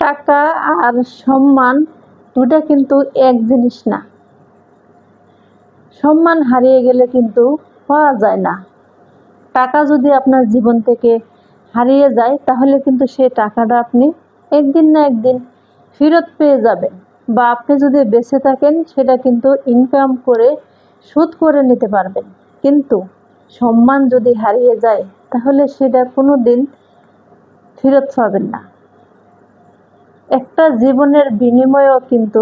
টাকা আর সম্মান দুটা কিন্তু এক জিনিস না। সম্মান হারিয়ে গেলে কিন্তু পাওয়া যায় না। টাকা যদি আপনার জীবন থেকে হারিয়ে যায় তাহলে কিন্তু সেই টাকাটা আপনি একদিন না একদিন ফেরত পেয়ে যাবেন, বা আপনি যদি বেঁচে থাকেন সেটা কিন্তু ইনকাম করে শোধ করে নিতে পারবেন। কিন্তু সম্মান যদি হারিয়ে যায় তাহলে সেটা কোনো দিন ফেরত পাবেন না। একটা জীবনের বিনিময়েও কিন্তু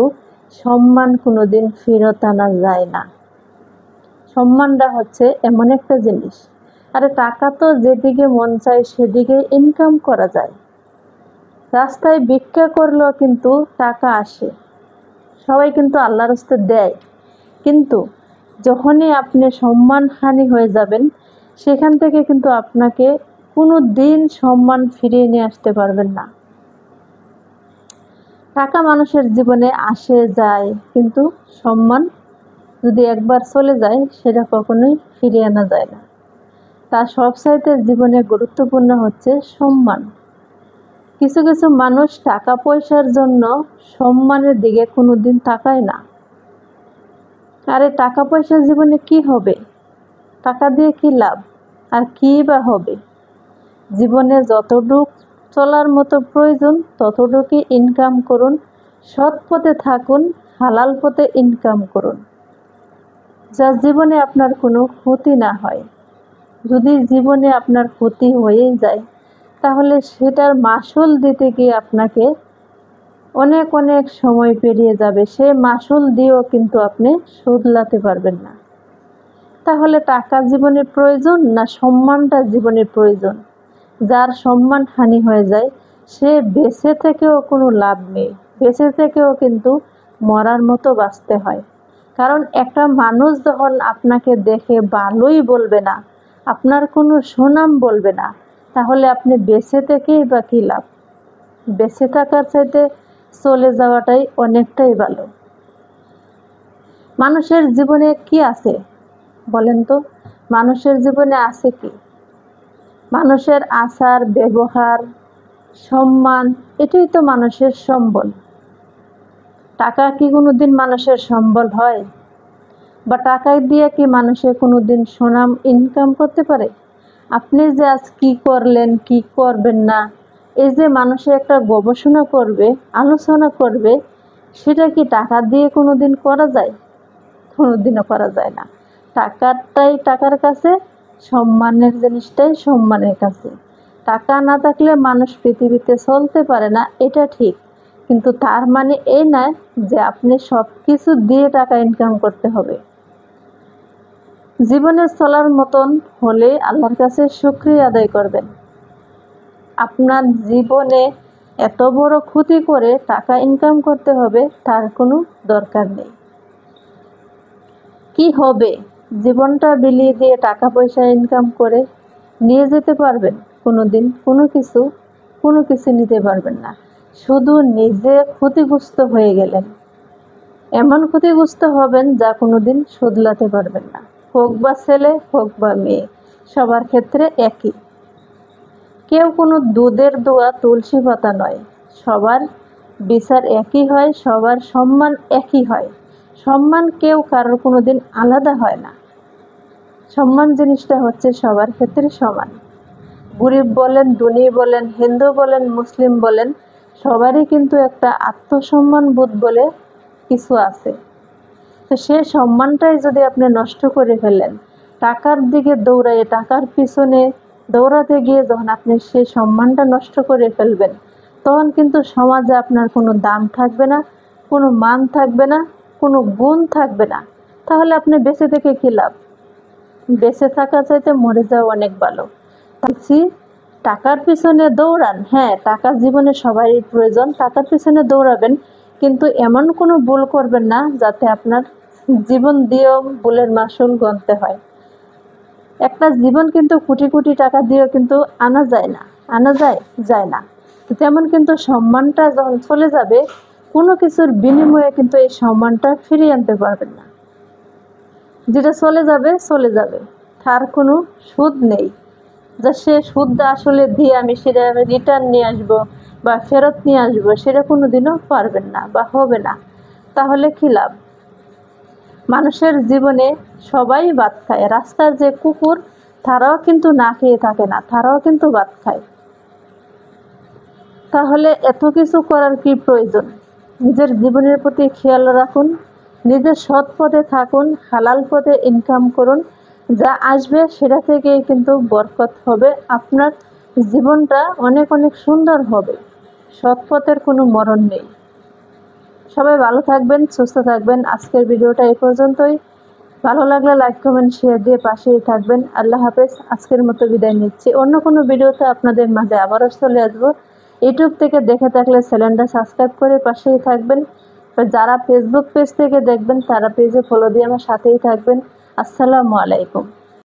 সম্মান কোনোদিন ফেরত আনা যায় না। সম্মানটা হচ্ছে এমন একটা জিনিস, আরে টাকা তো যেদিকে মন চায় সেদিকে ইনকাম করা যায়। রাস্তায় ভিক্ষা করলেও কিন্তু টাকা আসে, সবাই কিন্তু আল্লাহর রাস্তে দেয়। কিন্তু যখনই আপনি সম্মানহানি হয়ে যাবেন সেখান থেকে কিন্তু আপনাকে কোনো দিন সম্মান ফিরিয়ে নিয়ে আসতে পারবেন না। টাকা মানুষের জীবনে আসে যায়, কিন্তু সম্মান যদি একবার চলে যায় সেটা কখনোই ফিরিয়ে আনা যায় না। তার সবচাইতে জীবনে গুরুত্বপূর্ণ হচ্ছে সম্মান। কিছু কিছু মানুষ টাকা পয়সার জন্য সম্মানের দিকে কোনোদিন তাকায় না। আরে টাকা পয়সা জীবনে কি হবে? টাকা দিয়ে কি লাভ? আর কি বা হবে? জীবনে যতটুক চলার মতো প্রয়োজন ততটুকুই ইনকাম করুন, সৎ পথে থাকুন, হালাল পথে ইনকাম করুন, যা জীবনে আপনার কোনো ক্ষতি না হয়। যদি জীবনে আপনার ক্ষতি হয়েই যায় তাহলে সেটার মাসুল দিতে গিয়ে আপনাকে অনেক অনেক সময় পেরিয়ে যাবে, সে মাসুল দিয়েও কিন্তু আপনি শুধলাতে পারবেন না। তাহলে টাকা জীবনের প্রয়োজন না সম্মানটা জীবনের প্রয়োজন? যার সম্মান হানি হয়ে যায় সে বেঁচে থেকেও কোনো লাভ নেই, বেঁচে থেকেও কিন্তু মরার মতো বাঁচতে হয়। কারণ একটা মানুষ যখন আপনাকে দেখে ভালোই বলবে না, আপনার কোনো সুনাম বলবে না, তাহলে আপনি বেঁচে থেকেই বা কী লাভ? বেঁচে থাকার চাইতে চলে যাওয়াটাই অনেকটাই ভালো। মানুষের জীবনে কি আছে বলেন তো? মানুষের জীবনে আছে কি? মানুষের আচার ব্যবহার, সম্মান, এটাই তো মানুষের সম্বল। টাকা কি কোনোদিন মানুষের সম্বল হয়? বা টাকা দিয়ে কি মানুষে কোনোদিন সুনাম ইনকাম করতে পারে? আপনি যে আজ কি করলেন, কি করবেন না, এই যে মানুষে একটা গবেষণা করবে, আলোচনা করবে, সেটা কি টাকা দিয়ে কোনোদিন করা যায়? কোনোদিনও করা যায় না। টাকাটাই টাকার কাছে, সম্মানের জিনিসটাই সম্মানের কাছে। টাকা না থাকলে মানুষ পৃথিবীতে চলতে পারে না, এটা ঠিক, কিন্তু তার মানে এই নয় যে আপনি সব কিছু দিয়ে টাকা ইনকাম করতে হবে। জীবনে চলার মতন হলে আল্লাহর কাছে শুকরিয়া আদায় করবেন। আপনার জীবনে এত বড় ক্ষতি করে টাকা ইনকাম করতে হবে তার কোনো দরকার নেই। কি হবে? জীবনটা বিলিয়ে দিয়ে টাকা পয়সা ইনকাম করে নিয়ে যেতে পারবেন? কোনোদিন কোনো কিছু নিতে পারবেন না। শুধু নিজে ক্ষতিগ্রস্ত হয়ে গেলেন, এমন ক্ষতিগ্রস্ত হবেন যা কোনোদিন শুধলাতে পারবেন না। হোক বা ছেলে, হোক বা মেয়ে, সবার ক্ষেত্রে একই। কেউ কোনো দুধের দোয়া তুলসী পাতা নয়, সবার বিচার একই হয়, সবার সম্মান একই হয়। সম্মান কেউ কারোর কোনোদিন আলাদা হয় না। সম্মান জিনিসটা হচ্ছে সবার ক্ষেত্রে সমান। গরিব বলেন, ধনী বলেন, হিন্দু বলেন, মুসলিম বলেন, সবারই কিন্তু একটা আত্মসম্মান বোধ বলে কিছু আছে। তো সে সম্মানটাই যদি আপনি নষ্ট করে ফেলেন, টাকার দিকে দৌড়ায়, টাকার পিছনে দৌড়াতে গিয়ে যখন আপনি সেই সম্মানটা নষ্ট করে ফেলবেন, তখন কিন্তু সমাজে আপনার কোনো দাম থাকবে না, কোনো মান থাকবে না, কোনো গুণ থাকবে না। তাহলে আপনি বেঁচে থেকে কী লাভ? বেঁচে থাকা চাইতে মরে যাওয়া অনেক ভালো। বলছি, টাকার পিছনে দৌড়ান, হ্যাঁ টাকা জীবনে সবারই প্রয়োজন, টাকার পিছনে দৌড়াবেন, কিন্তু এমন কোনো ভুল করবেন না যাতে আপনার জীবন দিয়েও ভুলের মাসুল গুনতে হয়। একটা জীবন কিন্তু কোটি কোটি টাকা দিয়েও কিন্তু আনা যায় না। আনা যায় না। তেমন কিন্তু সম্মানটা যখন চলে যাবে, কোনো কিছুর বিনিময়ে কিন্তু এই সম্মানটা ফিরিয়ে আনতে পারবেন না। যেটা চলে যাবে, তার কোনো সুদ নেই, যা সে সুদ আসলে দিয়ে আমি সেটা রিটার্ন নিয়ে আসবো, বা ফেরত নিয়ে আসবো, সেটা কোনোদিনও পারবেন না বা হবে না। তাহলে কী লাভ? মানুষের জীবনে সবাই ভাত খায়, রাস্তার যে কুকুর তারাও কিন্তু না খেয়ে থাকে না, তারাও কিন্তু ভাত খায়। তাহলে এত কিছু করার কি প্রয়োজন? নিজের জীবনের প্রতি খেয়াল রাখুন, নিজের সৎ পথে থাকুন, হালাল পথে ইনকাম করুন। যা আসবে সেটা থেকেই কিন্তু বরকত হবে, আপনার জীবনটা অনেক অনেক সুন্দর হবে। সৎ পথের কোনো মরণ নেই। সবাই ভালো থাকবেন, সুস্থ থাকবেন। আজকের ভিডিওটা এই পর্যন্তই। ভালো লাগলে লাইক কমেন্ট শেয়ার দিয়ে পাশেই থাকবেন। আল্লাহ হাফেজ। আজকের মতো বিদায় নিচ্ছি। অন্য কোনো ভিডিওতে আপনাদের মাঝে আবারও চলে আসবো। ইউটিউব থেকে দেখে থাকলে চ্যানেলটা সাবস্ক্রাইব করে পাশেই থাকবেন। যারা ফেসবুক পেজ থেকে দেখবেন তারা পেজে ফলো দিয়ে আমার সাথেই থাকবেন। আসসালামু আলাইকুম।